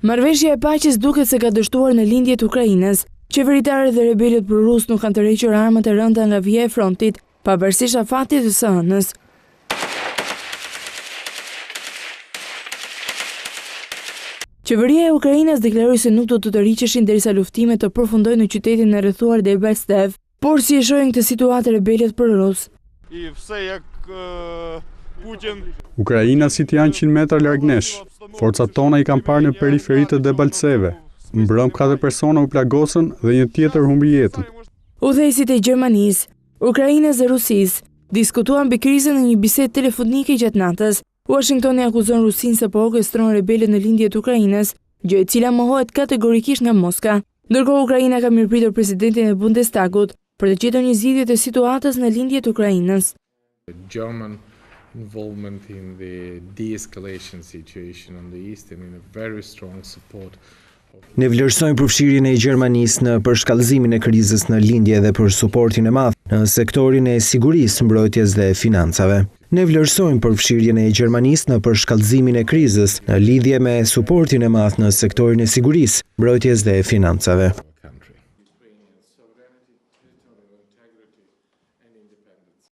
Marrëveshja e paqes duket se ka dështuar në lindjet Ukrainës. Qeveritarët dhe rebelët prorus nuk kanë tërhequr armët e rënda nga vija e frontit, pavarësisht afatit të së hënës. Qeveria e Ukrainës deklaroi se nuk do të tërhiqeshin derisa luftimet të përfundojnë në qytetin e rrethuar Debaltseve, por si e shohin këtë situatë rebelët prorus. Ukraina citi janë 100 metra larg nesh. Forcat tona i kanë parë në periferitë të Debaltseve. Mbrëm 4 persona u plagosën dhe një tjetër humbi jetën. Udhëheqësit e Gjermanisë, Ukrainës dhe Rusisë diskutuan mbi krizën në një bisedë telefonike gjatë natës. Washingtoni akuzon Rusinë se po orkestron rebelët në lindjet Ukrainës, gjë e cila mohohet kategorikisht nga Moska. Ndërkohë Ukraina ka mirëpritur presidentin e Bundestagut për të gjetur një zgjidhje të situatës në lindjet Ukrainës. German involvement in the de-escalation situation on the east and in a very strong support. Ne vlerësojmë përfshirjen e Gjermanisë në përshkallëzimin e krizës në lindje dhe për suportin e madh në sektorin e sigurisë, mbrojtjes dhe financave. Ne vlerësojmë përfshirjen e Gjermanisë në përshkallëzimin e krizës në lidhje me suportin e madh në sektorin e sigurisë, mbrojtjes dhe financave.